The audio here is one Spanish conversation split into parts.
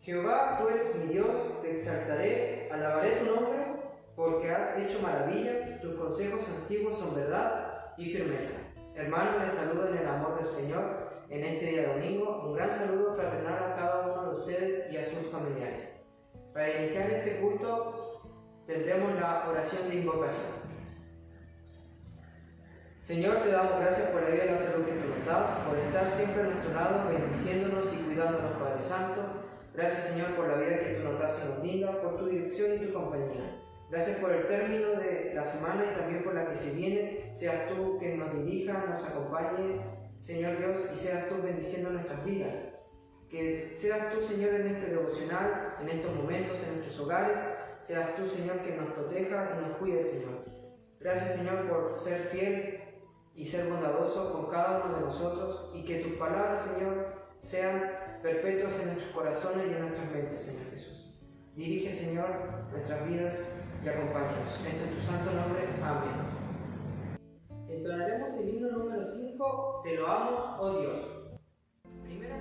Jehová, tú eres mi Dios, te exaltaré, alabaré tu nombre, porque has hecho maravilla, tus consejos antiguos son verdad y firmeza. Hermanos, les saludo en el amor del Señor en este día domingo. Un gran saludo fraternal a cada uno de ustedes y a sus familiares. Para iniciar este culto tendremos la oración de invocación. Señor, te damos gracias por la vida y la salud que tú nos das, por estar siempre a nuestro lado, bendiciéndonos y cuidándonos, Padre Santo. Gracias, Señor, por la vida que tú nos das y nos brindas, por tu dirección y tu compañía. Gracias por el término de la semana y también por la que se viene. Seas tú quien nos dirija, nos acompañe, Señor Dios, y seas tú bendiciendo nuestras vidas. Que seas tú, Señor, en este devocional, en estos momentos, en nuestros hogares. Seas tú, Señor, quien nos proteja y nos cuide, Señor. Gracias, Señor, por ser fiel y ser bondadoso con cada uno de nosotros, y que tus palabras, Señor, sean perpetuas en nuestros corazones y en nuestras mentes, Señor Jesús. Dirige, Señor, nuestras vidas y acompáñanos. Este es tu santo nombre. Amén. Entonaremos el himno número 5, Te loamos, oh Dios. Primera.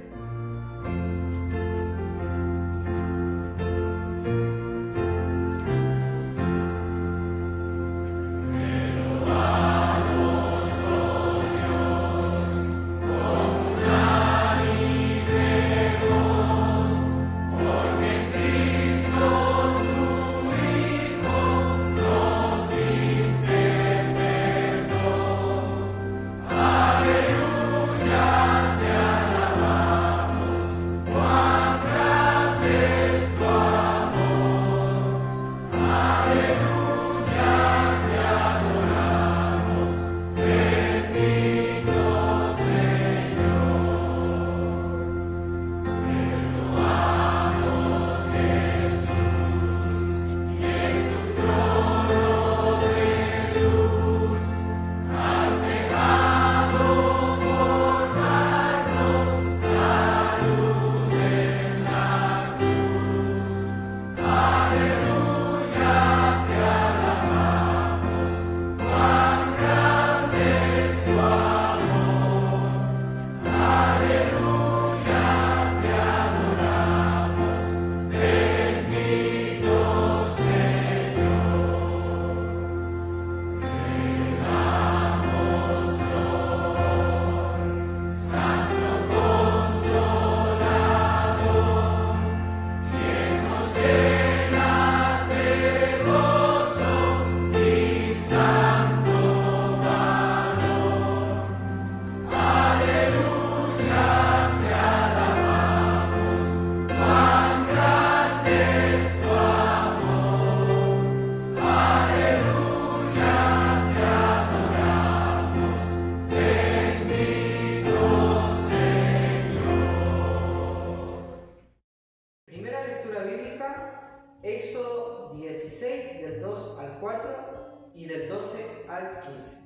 Éxodo 16, del 2 al 4 y del 12 al 15.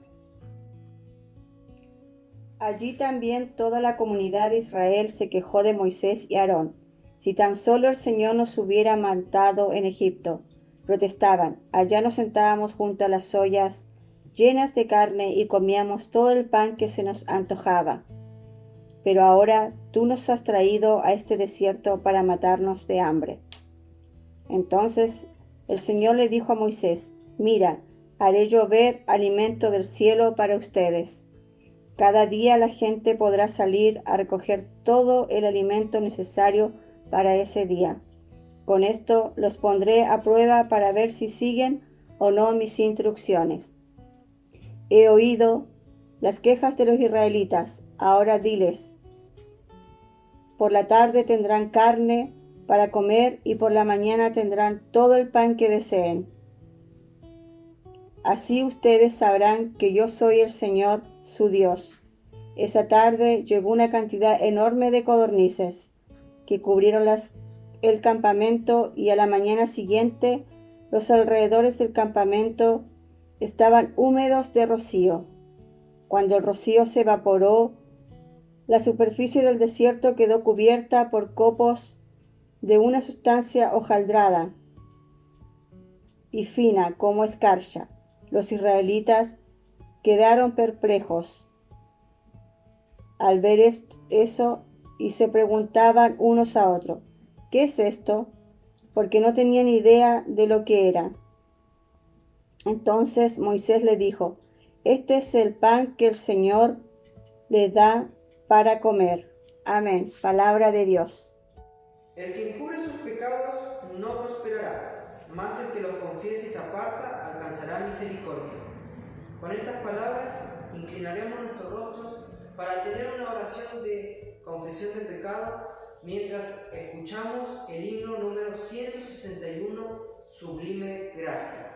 Allí también toda la comunidad de Israel se quejó de Moisés y Aarón. Si tan solo el Señor nos hubiera matado en Egipto, protestaban. Allá nos sentábamos junto a las ollas llenas de carne y comíamos todo el pan que se nos antojaba. Pero ahora tú nos has traído a este desierto para matarnos de hambre. Entonces el Señor le dijo a Moisés: Mira, haré llover alimento del cielo para ustedes. Cada día la gente podrá salir a recoger todo el alimento necesario para ese día. Con esto los pondré a prueba para ver si siguen o no mis instrucciones. He oído las quejas de los israelitas. Ahora diles: por la tarde tendrán carne para comer y por la mañana tendrán todo el pan que deseen. Así ustedes sabrán que yo soy el Señor, su Dios. Esa tarde llegó una cantidad enorme de codornices que cubrieron el campamento, y a la mañana siguiente los alrededores del campamento estaban húmedos de rocío. Cuando el rocío se evaporó, la superficie del desierto quedó cubierta por copos de una sustancia hojaldrada y fina como escarcha. Los israelitas quedaron perplejos al ver eso y se preguntaban unos a otros: ¿qué es esto?, porque no tenían idea de lo que era. Entonces Moisés le dijo: este es el pan que el Señor le da para comer. Amén. Palabra de Dios. El que encubre sus pecados no prosperará, mas el que los confiese y se aparta alcanzará misericordia. Con estas palabras inclinaremos nuestros rostros para tener una oración de confesión de pecado mientras escuchamos el himno número 161, Sublime Gracia.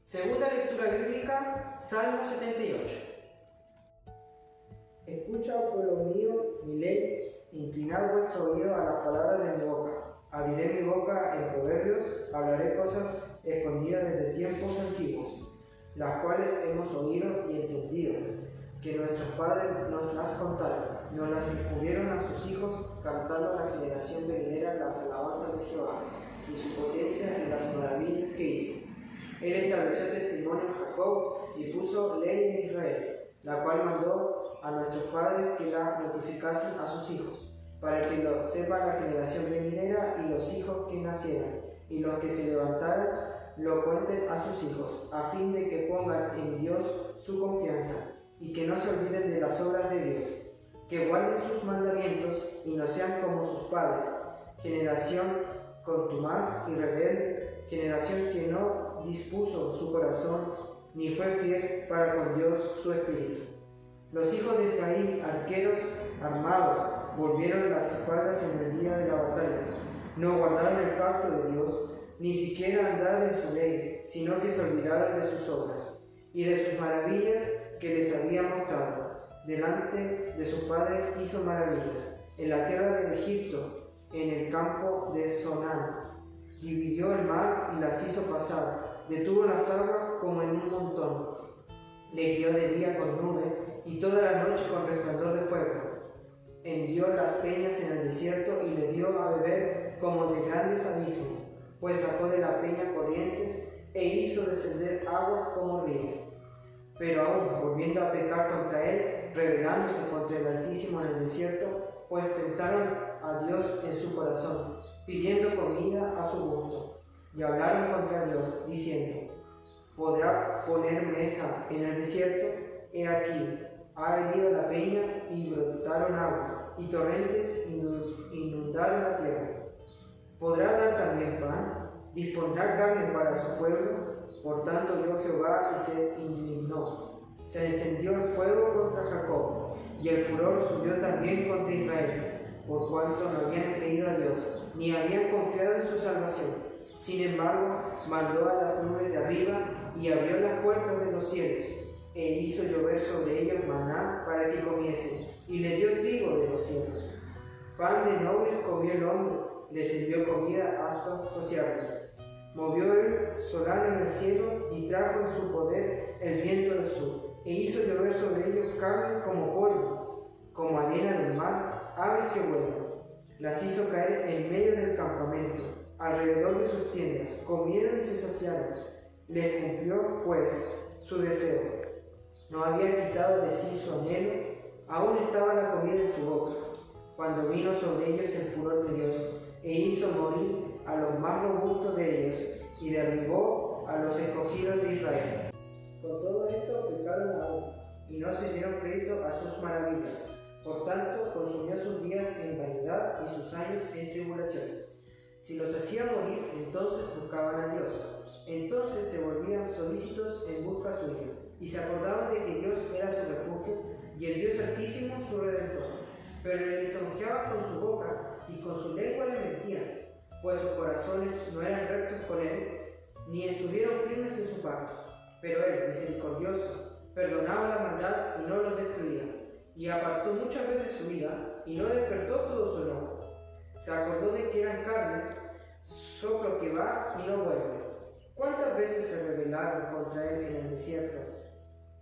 Segunda lectura bíblica, Salmo 78. Escucha, oh pueblo mío, mi ley, inclinad vuestro oído a las palabras de mi boca. Abriré mi boca en proverbios, hablaré cosas escondidas desde tiempos antiguos, las cuales hemos oído y entendido, que nuestros padres nos las contaron, nos las incubrieron a sus hijos, cantando a la generación venidera las alabanzas de Jehová, y su potencia en las maravillas que hizo. Él estableció testimonio en Jacob y puso ley en Israel, la cual mandó a nuestros padres que la notificasen a sus hijos, para que lo sepa la generación venidera y los hijos que nacieran, y los que se levantaran lo cuenten a sus hijos, a fin de que pongan en Dios su confianza, y que no se olviden de las obras de Dios, que guarden sus mandamientos y no sean como sus padres, generación contumaz y rebelde, generación que no dispuso su corazón ni fue fiel para con Dios su espíritu. Los hijos de Efraín, arqueros armados, volvieron las espaldas en el día de la batalla. No guardaron el pacto de Dios, ni siquiera andaron en su ley, sino que se olvidaron de sus obras y de sus maravillas que les había mostrado. Delante de sus padres hizo maravillas. En la tierra de Egipto, en el campo de Zoán, dividió el mar y las hizo pasar. Detuvo las aguas como en un montón. Les guió de día con nube y toda la noche con resplandor de fuego. Hendió las peñas en el desierto y le dio a beber como de grandes abismos, pues sacó de la peña corrientes e hizo descender aguas como ríos. Pero aún, volviendo a pecar contra él, rebelándose contra el Altísimo en el desierto, pues tentaron a Dios en su corazón, pidiendo comida a su gusto. Y hablaron contra Dios, diciendo: ¿podrá poner mesa en el desierto? He aquí, ha herido la peña y brotaron aguas, y torrentes inundaron la tierra. ¿Podrá dar también pan? ¿Dispondrá carne para su pueblo? Por tanto oyó Jehová y se indignó. Se encendió el fuego contra Jacob, y el furor subió también contra Israel, por cuanto no habían creído a Dios, ni habían confiado en su salvación. Sin embargo, mandó a las nubes de arriba y abrió las puertas de los cielos, e hizo llover sobre ellos maná para que comiesen, y le dio trigo de los cielos. Pan de nobles comió el hombre, les envió comida hasta saciarlos. Movió el solano en el cielo y trajo en su poder el viento del sur, e hizo llover sobre ellos carne como polvo, como arena del mar, aves que vuelan. Las hizo caer en medio del campamento, alrededor de sus tiendas, comieron y se saciaron. Les cumplió, pues, su deseo. No había quitado de sí su anhelo, aún estaba la comida en su boca, cuando vino sobre ellos el furor de Dios, e hizo morir a los más robustos de ellos, y derribó a los escogidos de Israel. Con todo esto pecaron aún, y no se dieron crédito a sus maravillas. Por tanto, consumió sus días en vanidad y sus años en tribulación. Si los hacía morir, entonces buscaban a Dios. Entonces se volvían solícitos en busca suya, y se acordaban de que Dios era su refugio, y el Dios Altísimo su Redentor. Pero le lisonjeaban con su boca, y con su lengua le mentían, pues sus corazones no eran rectos con él, ni estuvieron firmes en su pacto. Pero él, misericordioso, perdonaba la maldad y no los destruía, y apartó muchas veces su ira, y no despertó todo su enojo. Se acordó de que eran carne, soplo que va y no vuelve. ¿Cuántas veces se rebelaron contra él en el desierto?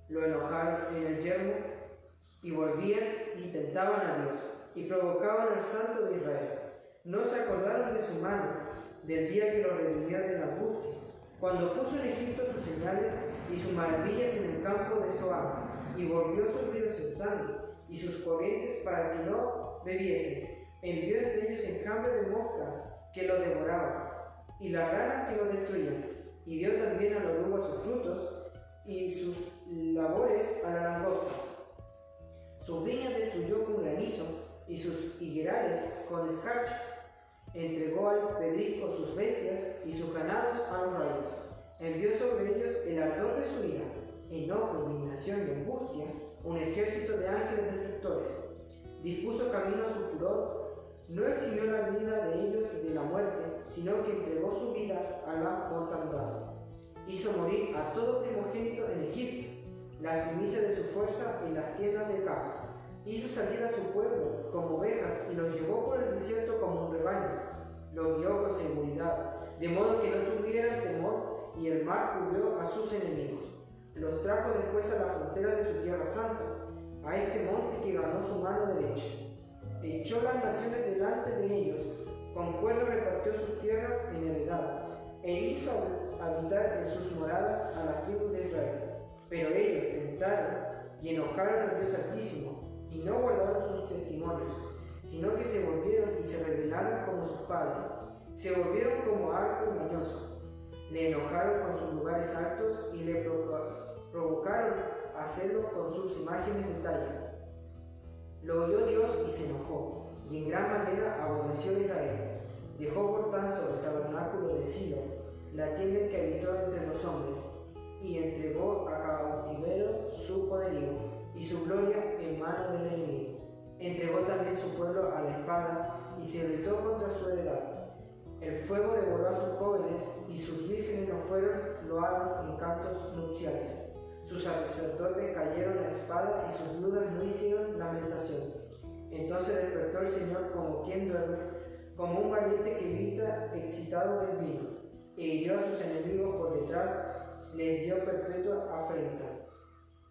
Lo enojaron en el yermo, y volvían y tentaban a Dios, y provocaban al Santo de Israel. No se acordaron de su mano, del día que lo redimió de la angustia, cuando puso en Egipto sus señales y sus maravillas en el campo de Zoán, y volvió sus ríos en sangre, y sus corrientes para que no bebiesen. Envió entre ellos enjambre de mosca que lo devoraban, y las ranas que lo destruían, y dio también al oruga sus frutos, y sus labores a la langosta. Sus viñas destruyó con granizo, y sus higuerales con escarcha. Entregó al pedrisco sus bestias y sus ganados a los rayos. Envió sobre ellos el ardor de su ira, enojo, indignación y angustia, un ejército de ángeles destructores. Dispuso camino a su furor, no eximió la vida de ellos de la muerte, sino que entregó su vida a la mortandad. Hizo morir a todo primogénito en Egipto, la primicia de su fuerza en las tiendas de campo. Hizo salir a su pueblo como ovejas y los llevó por el desierto como un rebaño. Los guió con seguridad, de modo que no tuvieran temor, y el mar cubrió a sus enemigos. Los trajo después a la frontera de su tierra santa, a este monte que ganó su mano derecha. Echó las naciones delante de ellos, con cuerno repartió sus tierras en heredad, e hizo habitar en sus moradas a las tribus de Israel. Pero ellos tentaron y enojaron al Dios Altísimo, y no guardaron sus testimonios, sino que se volvieron y se rebelaron como sus padres. Se volvieron como arco engañoso. Le enojaron con sus lugares altos y le provocaron a hacerlo con sus imágenes de talla. Lo oyó Dios y se enojó, y en gran manera aborreció a Israel. Dejó por tanto el tabernáculo de Silo, la tienda en que habitó entre los hombres, y entregó a cautiverio su poderío y su gloria en mano del enemigo. Entregó también su pueblo a la espada y se irritó contra su heredad. El fuego devoró a sus jóvenes y sus vírgenes no fueron loadas en cantos nupciales. Sus sacerdotes cayeron a la espada y sus viudas no hicieron lamentación. Entonces despertó el Señor como quien duerme, como un valiente que grita excitado del vino, e hirió a sus enemigos por detrás, les dio perpetua afrenta.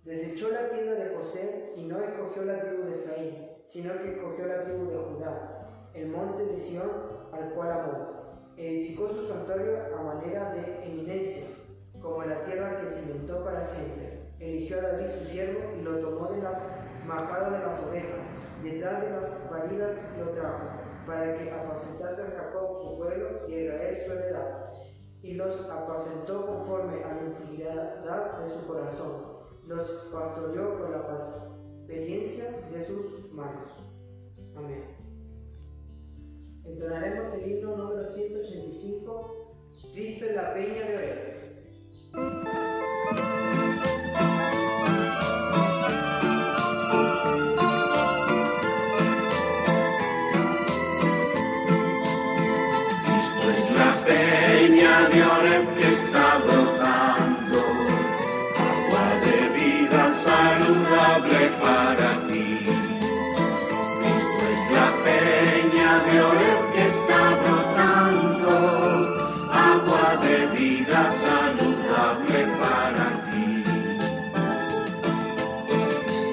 Desechó la tienda de José y no escogió la tribu de Efraín, sino que escogió la tribu de Judá, el monte de Sión, al cual amó. Edificó su santuario a manera de eminencia, como la tierra que cimentó para siempre. Eligió a David su siervo y lo tomó de las majadas de las ovejas, detrás de las paridas lo trajo, para que apacentase a Jacob su pueblo y a Israel su heredad. Y los apacentó conforme a la integridad de su corazón. Los pastoreó con la experiencia de sus manos. Amén. Entonaremos el himno número 185, Cristo en la peña de Oreb. Cristo es la peña de Oreb que está brotando, agua de vida saludable para ti. Cristo es la peña de Oreb que está brotando, agua de vida saludable para ti.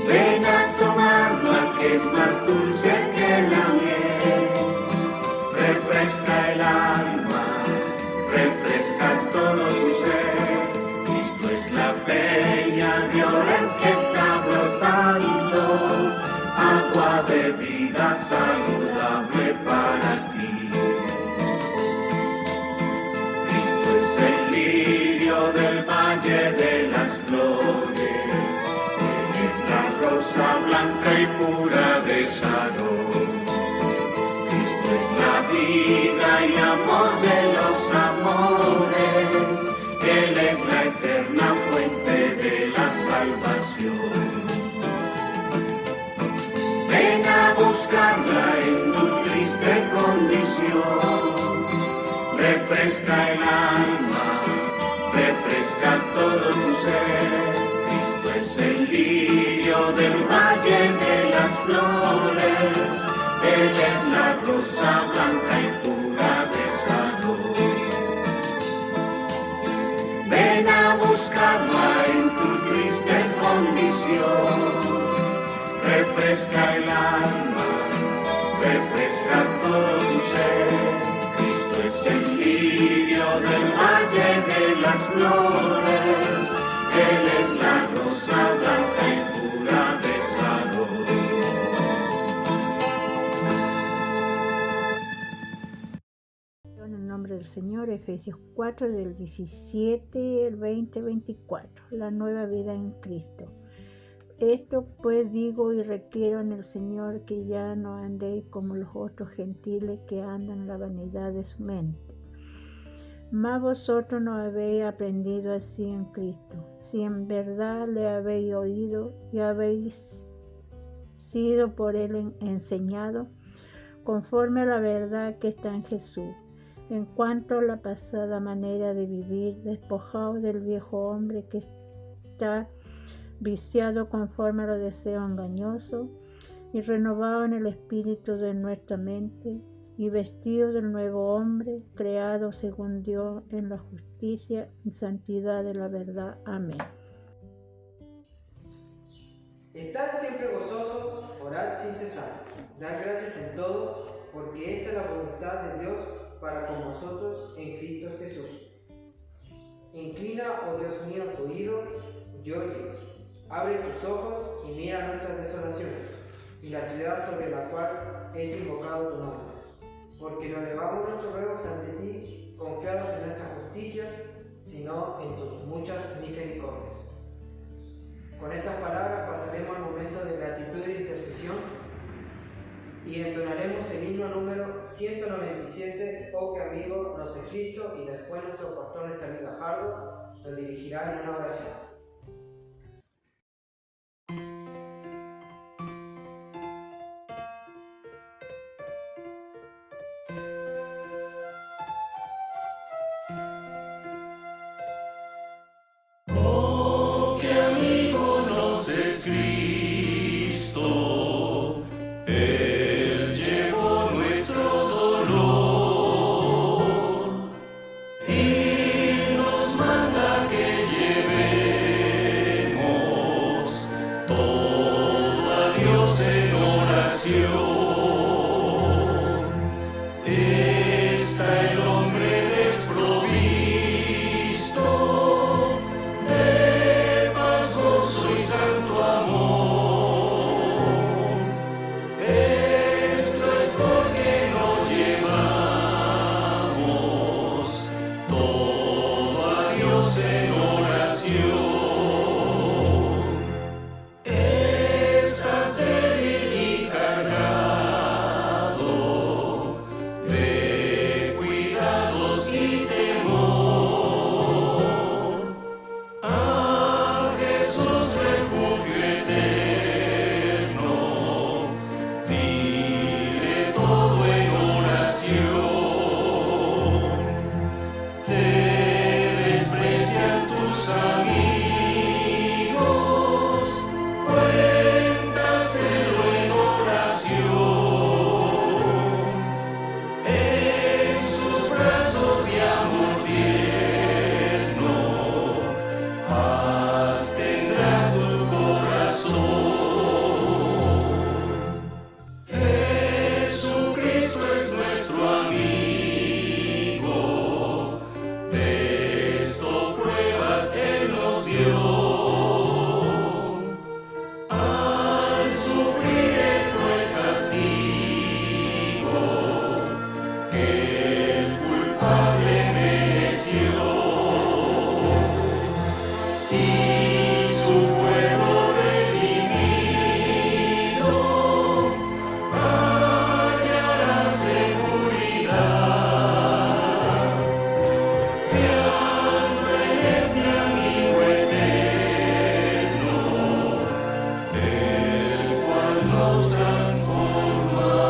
Ven a tomarla que es más dulce que la miel, refresca el alma, refresca todo tu ser. Cristo es la peña de Oreb que está brotando, agua de vida saludable para ti. Cristo es el lirio del valle de las flores, Él es la rosa blanca y pura de Sarón. Cristo es la vida y amor de los amores, Él es la eterna fuente de la salvación. Ven a buscarla en tu triste condición, refresca el alma, refresca todo tu ser. Cristo es el lirio del valle de las flores, Él es la rosa blanca y pura de Sarón. Ven a buscarla en tu triste condición, refresca el alma, refresca todo tu ser. Cristo es el lirio del valle de las flores, Él es la rosa blanca y pura de Sarón. En el nombre del Señor, Efesios 4, del 17 al 20-24, la nueva vida en Cristo. Esto pues digo y requiero en el Señor, que ya no andéis como los otros gentiles que andan en la vanidad de su mente. Mas vosotros no habéis aprendido así en Cristo, si en verdad le habéis oído y habéis sido por él enseñado, conforme a la verdad que está en Jesús. En cuanto a la pasada manera de vivir, despojaos del viejo hombre que está viciado conforme a los deseos engañosos, y renovado en el espíritu de nuestra mente, y vestido del nuevo hombre, creado según Dios en la justicia y santidad de la verdad. Amén. Estad siempre gozosos, orad sin cesar, dar gracias en todo, porque esta es la voluntad de Dios para con vosotros en Cristo Jesús. Inclina, oh Dios mío, tu oído y oye. Abre tus ojos y mira nuestras desolaciones, y la ciudad sobre la cual es invocado tu nombre. Porque no elevamos nuestros ruegos ante ti, confiados en nuestras justicias, sino en tus muchas misericordias. Con estas palabras pasaremos al momento de gratitud y de intercesión, y y entonaremos el himno número 197, Oh que amigo nos es Cristo, y después nuestro pastor Nestalí Gajardo nos dirigirá en una oración. Oh, qué amigo nos es Cristo, Él llevó nuestro dolor y nos manda que llevemos todo a Dios en oración. Está el hombre desprovisto de paz, gozo y santo amor. Esto es porque no llevamos todo a Dios en oración. Estás débil y cargado de cuidados y temor. A Jesús refugio eterno, dile todo en oración. Te desprecian tus amigos, cuéntaselo en oración. En sus brazos de amor tierno, paz tendrá tu corazón. Jesucristo es nuestro amigo, de esto pruebas Él nos dio. Al sufrir el cruel castigo que el culpable mereció, y su pueblo redimido hallará seguridad, fiando en este amigo eterno, el cual nos transformará.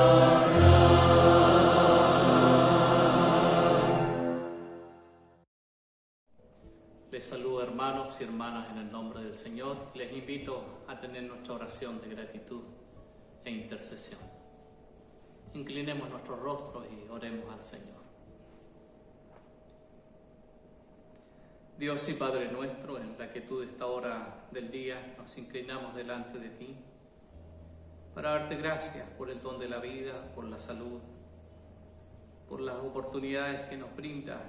Les saludo, hermanos y hermanas, en el nombre del Señor. Les invito a tener nuestra oración de gratitud e intercesión. Inclinemos nuestros rostros y oremos al Señor. Dios y Padre nuestro, en la quietud de esta hora del día nos inclinamos delante de ti para darte gracias por el don de la vida, por la salud, por las oportunidades que nos brinda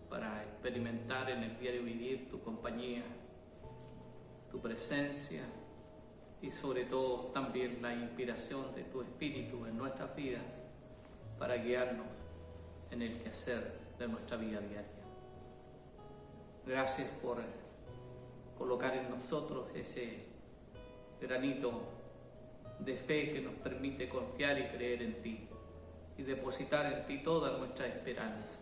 para experimentar en el diario vivir tu compañía, tu presencia y sobre todo también la inspiración de tu Espíritu en nuestras vidas para guiarnos en el quehacer de nuestra vida diaria. Gracias por colocar en nosotros ese granito de fe que nos permite confiar y creer en ti y depositar en ti toda nuestra esperanza,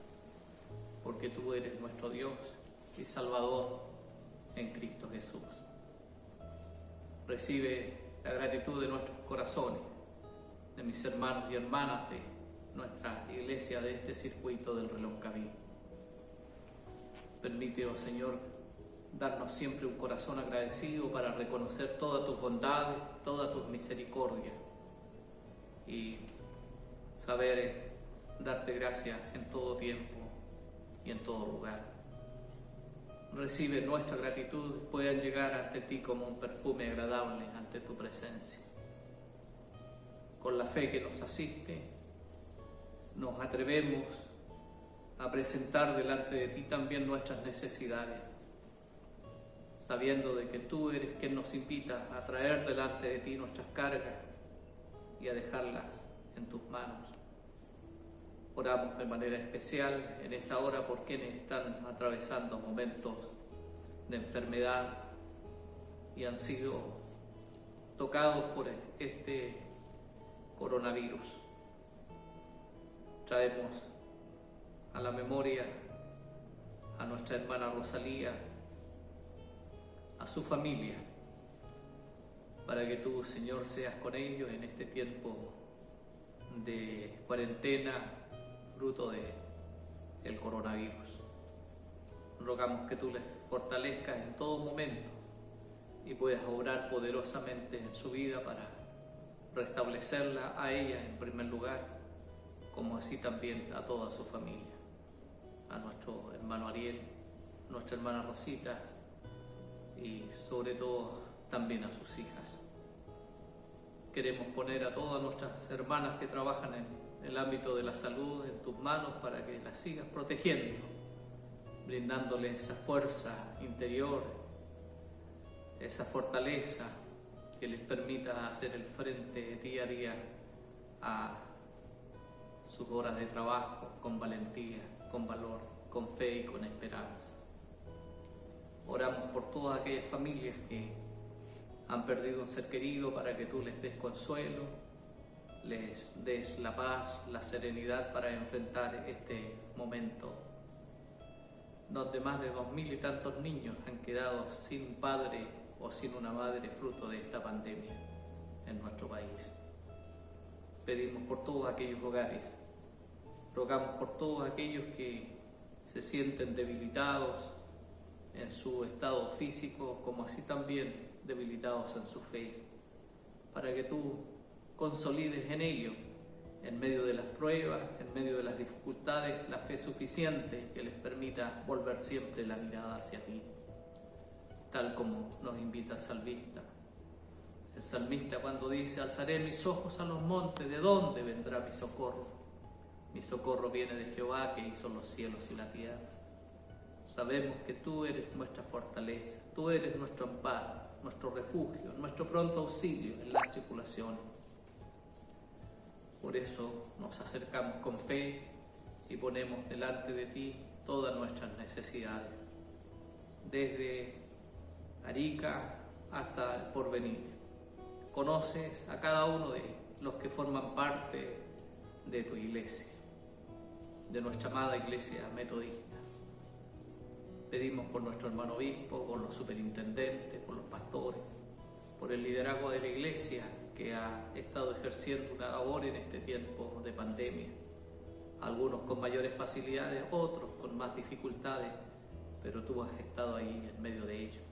porque tú eres nuestro Dios y Salvador en Cristo Jesús. Recibe la gratitud de nuestros corazones, de mis hermanos y hermanas de nuestra iglesia de este circuito del reloj Caví. Permite, oh Señor, darnos siempre un corazón agradecido para reconocer todas tus bondades, todas tus misericordias y saber darte gracias en todo tiempo y en todo lugar. Recibe nuestra gratitud, puedan llegar ante ti como un perfume agradable ante tu presencia. Con la fe que nos asiste, nos atrevemos a presentar delante de ti también nuestras necesidades, sabiendo de que tú eres quien nos invita a traer delante de ti nuestras cargas y a dejarlas en tus manos. Oramos de manera especial en esta hora por quienes están atravesando momentos de enfermedad y han sido tocados por este coronavirus. Traemos a la memoria a nuestra hermana Rosalía, a su familia, para que tú, Señor, seas con ellos en este tiempo de cuarentena fruto del coronavirus. Rogamos que tú les fortalezcas en todo momento y puedas obrar poderosamente en su vida para restablecerla a ella en primer lugar, como así también a toda su familia, a nuestro hermano Ariel, nuestra hermana Rosita y sobre todo también a sus hijas. Queremos poner a todas nuestras hermanas que trabajan en el ámbito de la salud en tus manos para que las sigas protegiendo, brindándoles esa fuerza interior, esa fortaleza que les permita hacer el frente día a día a sus horas de trabajo con valentía, con valor, con fe y con esperanza. Oramos por todas aquellas familias que han perdido un ser querido para que tú les des consuelo, les des la paz, la serenidad para enfrentar este momento donde más de 2000 y tantos niños han quedado sin un padre o sin una madre fruto de esta pandemia en nuestro país. Pedimos por todos aquellos hogares, rogamos por todos aquellos que se sienten debilitados en su estado físico, como así también debilitados en su fe, para que tú consolides en ellos, en medio de las pruebas, en medio de las dificultades, la fe suficiente que les permita volver siempre la mirada hacia ti, tal como nos invita el salmista. El salmista cuando dice: alzaré mis ojos a los montes, ¿de dónde vendrá mi socorro? Mi socorro viene de Jehová, que hizo los cielos y la tierra. Sabemos que tú eres nuestra fortaleza, tú eres nuestro amparo, nuestro refugio, nuestro pronto auxilio en las tribulaciones. Por eso nos acercamos con fe y ponemos delante de ti todas nuestras necesidades, desde Arica hasta el porvenir. Conoces a cada uno de los que forman parte de tu iglesia, de nuestra amada iglesia metodista. Pedimos por nuestro hermano obispo, por los superintendentes, por los pastores, por el liderazgo de la iglesia que ha estado ejerciendo una labor en este tiempo de pandemia. Algunos con mayores facilidades, otros con más dificultades, pero tú has estado ahí en medio de ellos.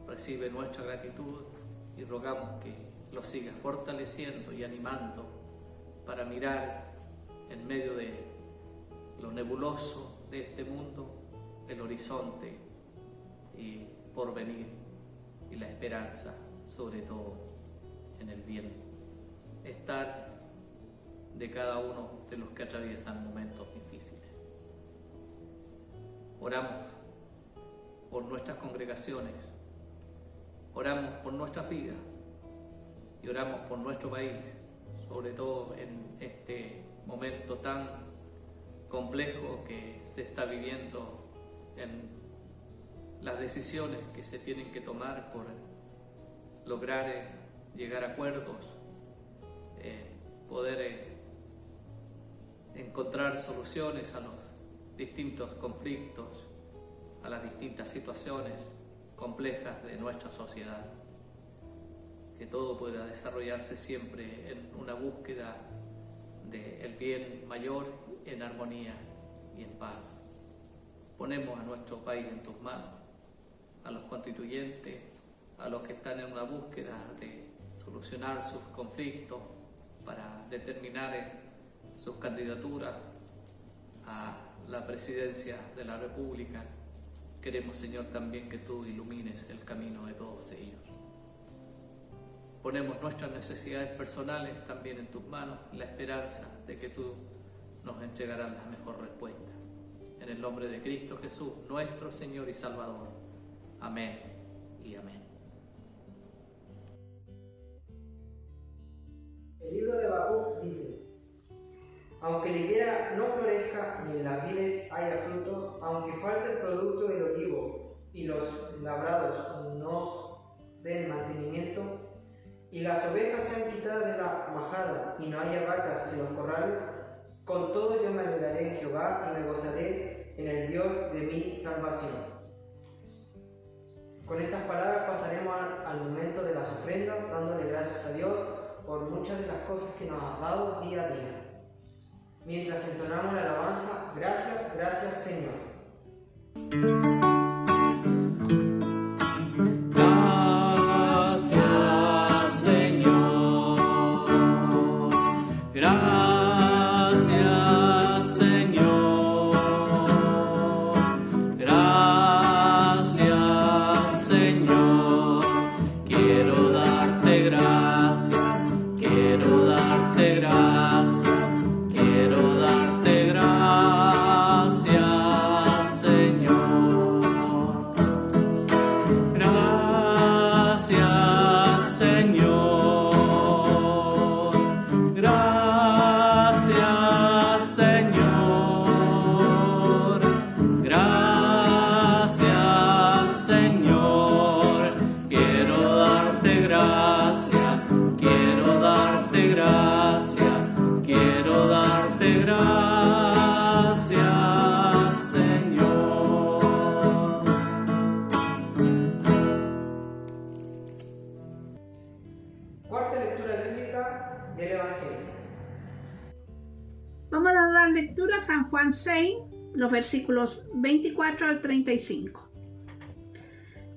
Recibe nuestra gratitud y rogamos que los sigas fortaleciendo y animando para mirar en medio de lo nebuloso de este mundo el horizonte y porvenir y la esperanza, sobre todo en el bien. Estar de cada uno de los que atraviesan momentos difíciles. Oramos por nuestras congregaciones, oramos por nuestras vidas y oramos por nuestro país, sobre todo en este momento tan complejo que se está viviendo, en las decisiones que se tienen que tomar por lograr llegar a acuerdos, poder encontrar soluciones a los distintos conflictos, a las distintas situaciones complejas de nuestra sociedad. Que todo pueda desarrollarse siempre en una búsqueda del bien mayor, en armonía y en paz. Ponemos a nuestro país en tus manos, a los constituyentes, a los que están en una búsqueda de solucionar sus conflictos para determinar sus candidaturas a la presidencia de la República. Queremos, Señor, también que tú ilumines el camino de todos ellos. Ponemos nuestras necesidades personales también en tus manos, la esperanza de que tú nos entregarás la mejor respuesta. En el nombre de Cristo Jesús, nuestro Señor y Salvador. Amén y amén. El libro de Habacuc dice: aunque la higuera no florezca ni en las vides haya fruto, aunque falte el producto del olivo y los labrados no den mantenimiento, y las ovejas sean quitadas de la majada, y no haya vacas en los corrales, con todo yo me alegraré en Jehová y me gozaré en el Dios de mi salvación. Con estas palabras pasaremos al momento de las ofrendas, dándole gracias a Dios por muchas de las cosas que nos ha dado día a día. Mientras entonamos la alabanza, gracias, gracias Señor. Cuarta lectura bíblica del Evangelio. Vamos a dar lectura a San Juan 6, los versículos 24 al 35.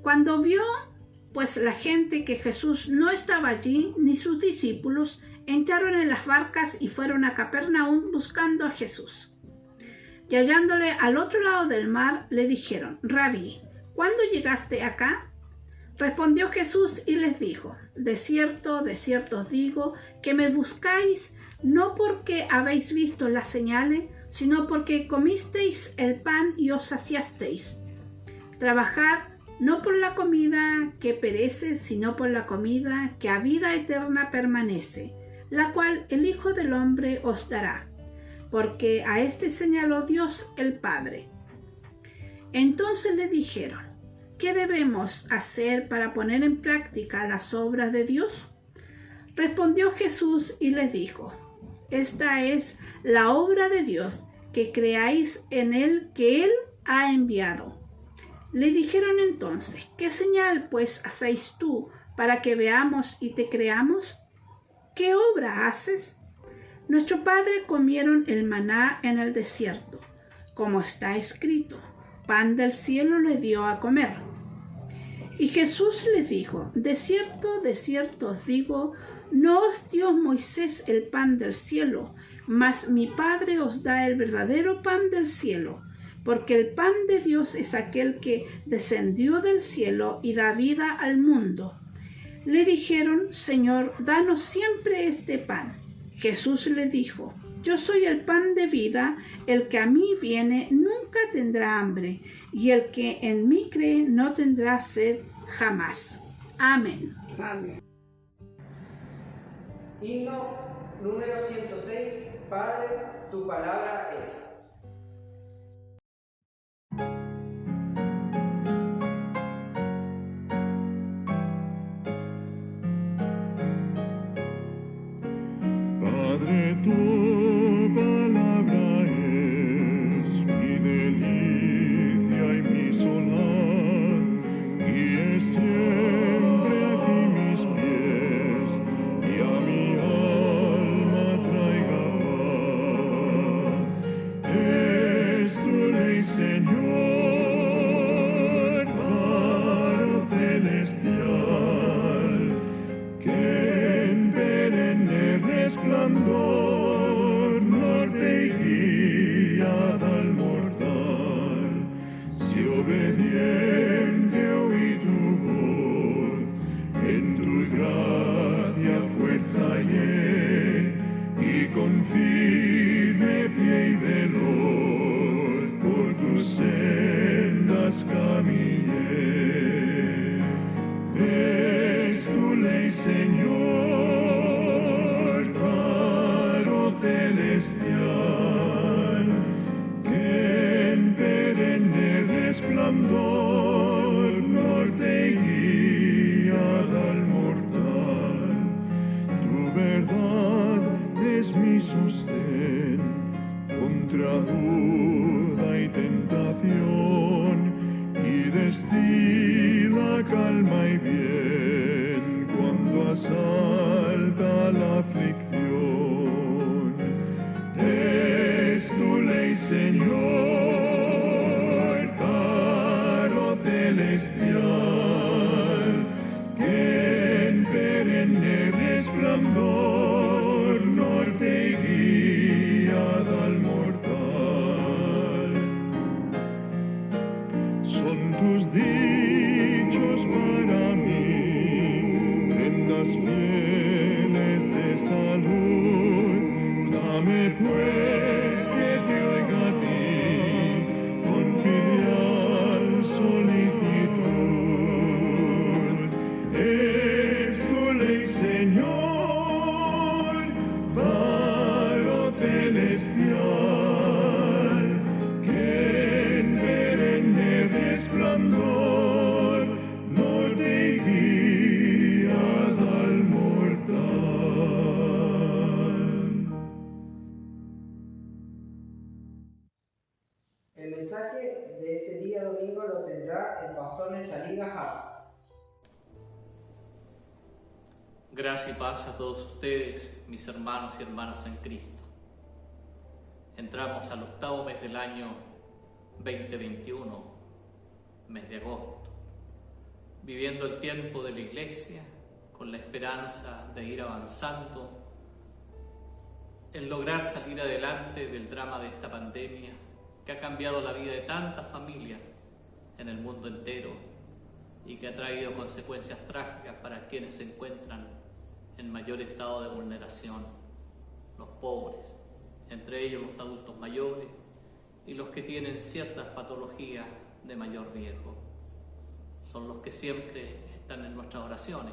Cuando vio pues la gente que Jesús no estaba allí, ni sus discípulos, entraron en las barcas y fueron a Capernaum buscando a Jesús. Y hallándole al otro lado del mar, le dijeron: Rabí, ¿cuándo llegaste acá? Respondió Jesús y les dijo: de cierto os digo, que me buscáis no porque habéis visto las señales, sino porque comisteis el pan y os saciasteis. Trabajad no por la comida que perece, sino por la comida que a vida eterna permanece, la cual el Hijo del Hombre os dará, porque a este señaló Dios el Padre. Entonces le dijeron: ¿qué debemos hacer para poner en práctica las obras de Dios? Respondió Jesús y les dijo: esta es la obra de Dios, que creáis en Él que Él ha enviado. Le dijeron entonces: ¿qué señal pues hacéis tú para que veamos y te creamos? ¿Qué obra haces? Nuestros padres comieron el maná en el desierto, como está escrito: pan del cielo le dio a comer. Y Jesús les dijo: de cierto os digo, no os dio Moisés el pan del cielo, mas mi Padre os da el verdadero pan del cielo, porque el pan de Dios es aquel que descendió del cielo y da vida al mundo. Le dijeron: Señor, danos siempre este pan. Jesús le dijo: yo soy el pan de vida, el que a mí viene nunca tendrá hambre, y el que en mí cree no tendrá sed jamás. Amén. Amén. Himno número 106. Padre, tu palabra es. Padre, tu palabra es mi delicia y mi solaz, y es siempre aquí mis pies, y a mi alma traiga paz. Es tu ley, Señor, faro celestial, que en perenne resplandor sostén contra duda y tentación, y destila calma y bien cuando asalta la aflicción. Es tu ley, Señor, faro celestial, que en perenne resplandor norte y guía al mortal. Son tus dichos para mí, prendas fieles de salud. Dame pues que te oiga a ti con filial solicitud. Es tu ley, Señor, faro celestial, que en perenne resplandor norte y guía al mortal. El mensaje de este día domingo lo tendrá el pastor Nestalí Gajardo. Gracia y paz a todos ustedes, mis hermanos y hermanas en Cristo. Entramos al octavo mes del año 2021, mes de agosto, viviendo el tiempo de la Iglesia con la esperanza de ir avanzando en lograr salir adelante del drama de esta pandemia que ha cambiado la vida de tantas familias en el mundo entero y que ha traído consecuencias trágicas para quienes se encuentran en mayor estado de vulneración, los pobres, entre ellos los adultos mayores y los que tienen ciertas patologías de mayor riesgo. Son los que siempre están en nuestras oraciones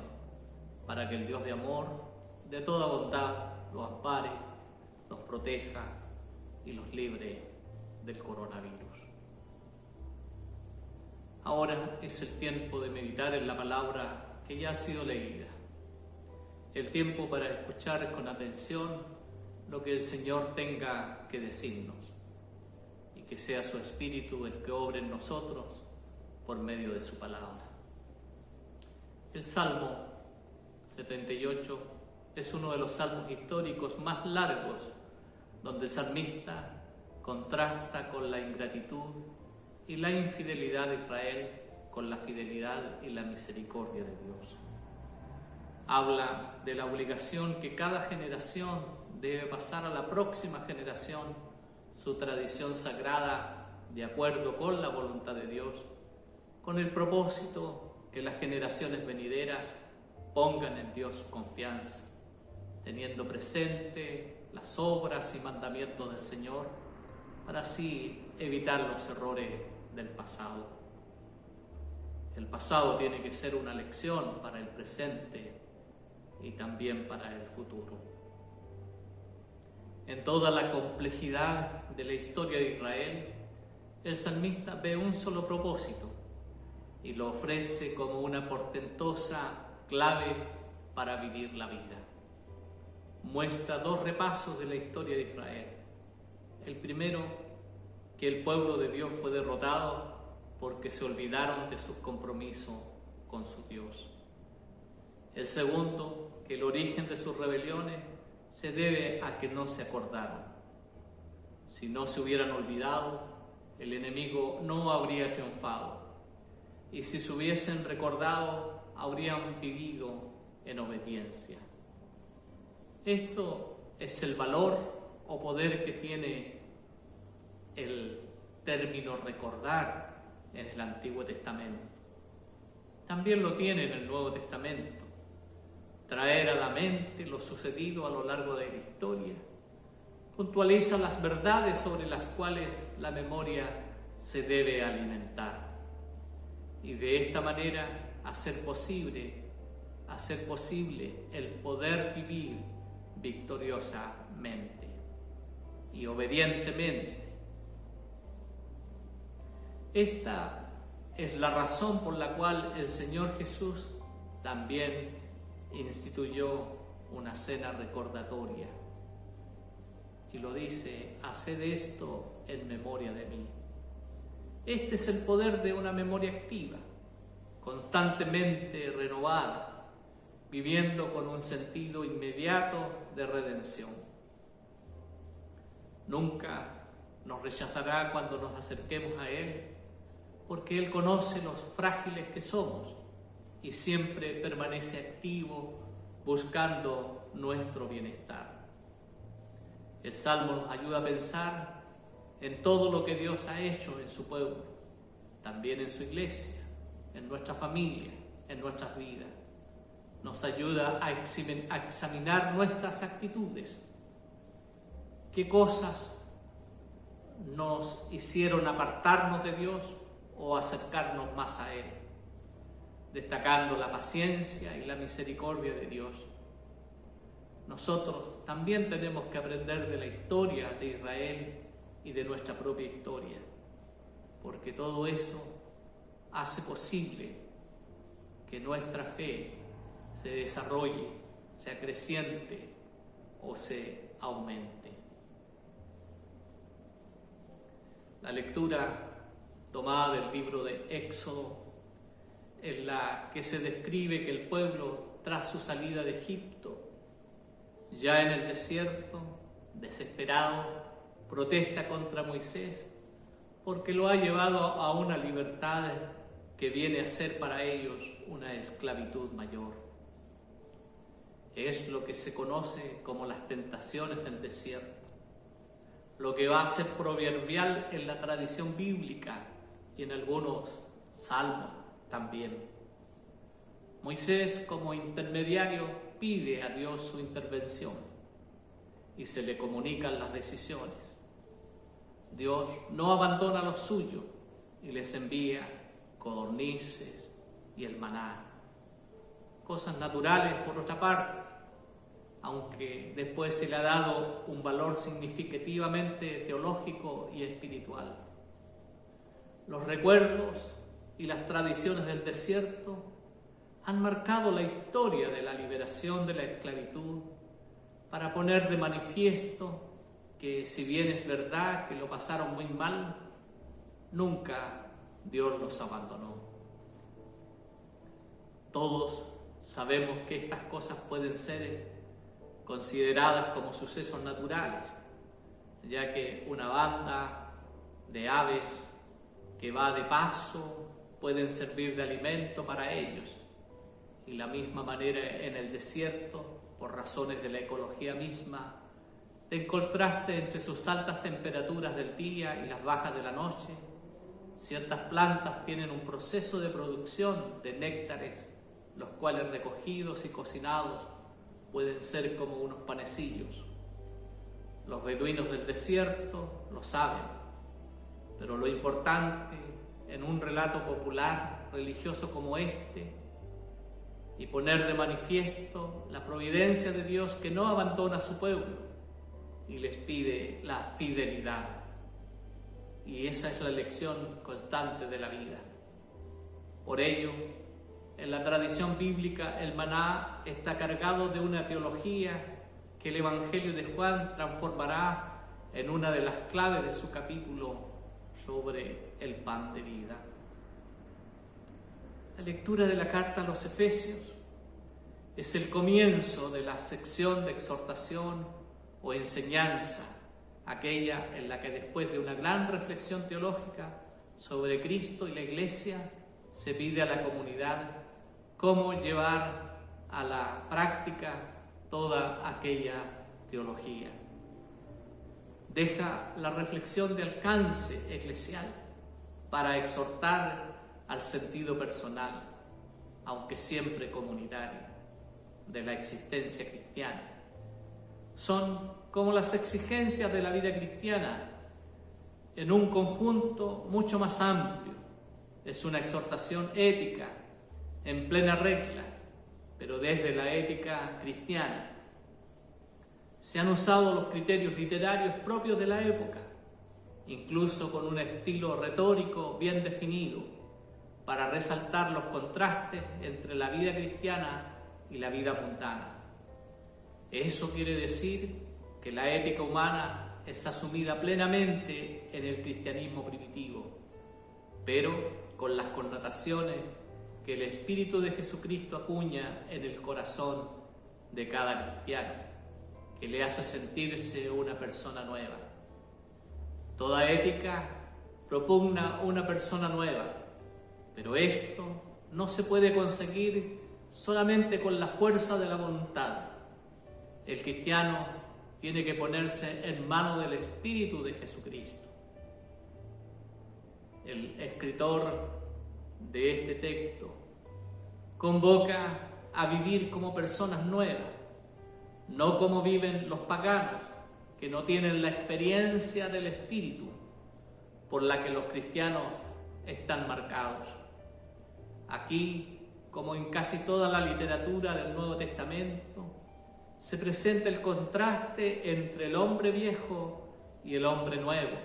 para que el Dios de amor, de toda bondad, los ampare, los proteja y los libre del coronavirus. Ahora es el tiempo de meditar en la palabra que ya ha sido leída, el tiempo para escuchar con atención lo que el Señor tenga que decirnos y que sea su Espíritu el que obre en nosotros por medio de su palabra. El Salmo 78 es uno de los salmos históricos más largos, donde el salmista contrasta con la ingratitud y la infidelidad de Israel con la fidelidad y la misericordia de Dios. Habla de la obligación que cada generación debe pasar a la próxima generación su tradición sagrada de acuerdo con la voluntad de Dios, con el propósito que las generaciones venideras pongan en Dios su confianza, teniendo presente las obras y mandamientos del Señor, para así evitar los errores del pasado. El pasado tiene que ser una lección para el presente y también para el futuro. En toda la complejidad de la historia de Israel, el salmista ve un solo propósito y lo ofrece como una portentosa clave para vivir la vida. Muestra dos repasos de la historia de Israel. El primero, que el pueblo de Dios fue derrotado porque se olvidaron de sus compromisos con su Dios. El segundo, que el origen de sus rebeliones se debe a que no se acordaron. Si no se hubieran olvidado, el enemigo no habría triunfado. Y si se hubiesen recordado, habrían vivido en obediencia. Esto es el valor o poder que tiene el término recordar en el Antiguo Testamento. También lo tiene en el Nuevo Testamento. Traer a la mente lo sucedido a lo largo de la historia puntualiza las verdades sobre las cuales la memoria se debe alimentar y de esta manera hacer posible el poder vivir victoriosamente y obedientemente. Esta es la razón por la cual el Señor Jesús también instituyó una cena recordatoria. y lo dice: haced esto en memoria de mí. Este es el poder de una memoria activa, constantemente renovada, viviendo con un sentido inmediato de redención. Nunca nos rechazará cuando nos acerquemos a Él, porque Él conoce los frágiles que somos y siempre permanece activo buscando nuestro bienestar. El Salmo nos ayuda a pensar en todo lo que Dios ha hecho en su pueblo, también en su iglesia, en nuestra familia, en nuestras vidas. Nos ayuda a examinar nuestras actitudes. ¿Qué cosas nos hicieron apartarnos de Dios o acercarnos más a Él? Destacando la paciencia y la misericordia de Dios. Nosotros también tenemos que aprender de la historia de Israel y de nuestra propia historia, porque todo eso hace posible que nuestra fe se desarrolle, se acreciente o se aumente. La lectura tomada del libro de Éxodo, en la que se describe que el pueblo, tras su salida de Egipto, ya en el desierto, desesperado, protesta contra Moisés porque lo ha llevado a una libertad que viene a ser para ellos una esclavitud mayor. Es lo que se conoce como las tentaciones del desierto, lo que va a ser proverbial en la tradición bíblica y en algunos salmos también. Moisés, como intermediario, pide a Dios su intervención y se le comunican las decisiones. Dios no abandona a los suyos y les envía codornices y el maná. Cosas naturales por otra parte, aunque después se le ha dado un valor significativamente teológico y espiritual. Los recuerdos y las tradiciones del desierto han marcado la historia de la liberación de la esclavitud para poner de manifiesto que, si bien es verdad que lo pasaron muy mal, nunca Dios los abandonó. Todos sabemos que estas cosas pueden ser consideradas como sucesos naturales, ya que una banda de aves que va de paso pueden servir de alimento para ellos, y la misma manera en el desierto, por razones de la ecología misma, en contraste entre sus altas temperaturas del día y las bajas de la noche, ciertas plantas tienen un proceso de producción de néctares, los cuales recogidos y cocinados pueden ser como unos panecillos. Los beduinos del desierto lo saben, pero lo importante en un relato popular religioso como este, y poner de manifiesto la providencia de Dios que no abandona a su pueblo y les pide la fidelidad. Y esa es la lección constante de la vida. Por ello, en la tradición bíblica, el maná está cargado de una teología que el Evangelio de Juan transformará en una de las claves de su capítulo sobre el pan de vida. La lectura de la carta a los Efesios es el comienzo de la sección de exhortación o enseñanza, aquella en la que, después de una gran reflexión teológica sobre Cristo y la Iglesia, se pide a la comunidad cómo llevar a la práctica toda aquella teología. Deja la reflexión de alcance eclesial para exhortar al sentido personal, aunque siempre comunitario, de la existencia cristiana. Son como las exigencias de la vida cristiana en un conjunto mucho más amplio. Es una exhortación ética en plena regla, pero desde la ética cristiana. Se han usado los criterios literarios propios de la época, incluso con un estilo retórico bien definido, para resaltar los contrastes entre la vida cristiana y la vida mundana. Eso quiere decir que la ética humana es asumida plenamente en el cristianismo primitivo, pero con las connotaciones que el Espíritu de Jesucristo acuña en el corazón de cada cristiano, que le hace sentirse una persona nueva. Toda ética propugna una persona nueva, pero esto no se puede conseguir solamente con la fuerza de la voluntad. El cristiano tiene que ponerse en manos del Espíritu de Jesucristo. El escritor de este texto convoca a vivir como personas nuevas, no como viven los paganos, que no tienen la experiencia del Espíritu por la que los cristianos están marcados. Aquí, como en casi toda la literatura del Nuevo Testamento, se presenta el contraste entre el hombre viejo y el hombre nuevo,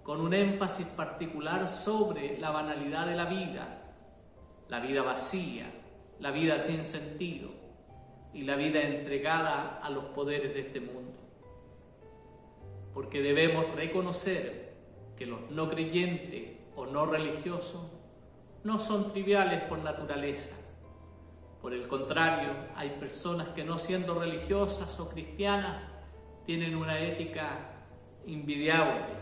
con un énfasis particular sobre la banalidad de la vida vacía, la vida sin sentido y la vida entregada a los poderes de este mundo. Porque debemos reconocer que los no creyentes o no religiosos no son triviales por naturaleza. Por el contrario, hay personas que, no siendo religiosas o cristianas, tienen una ética invidiable,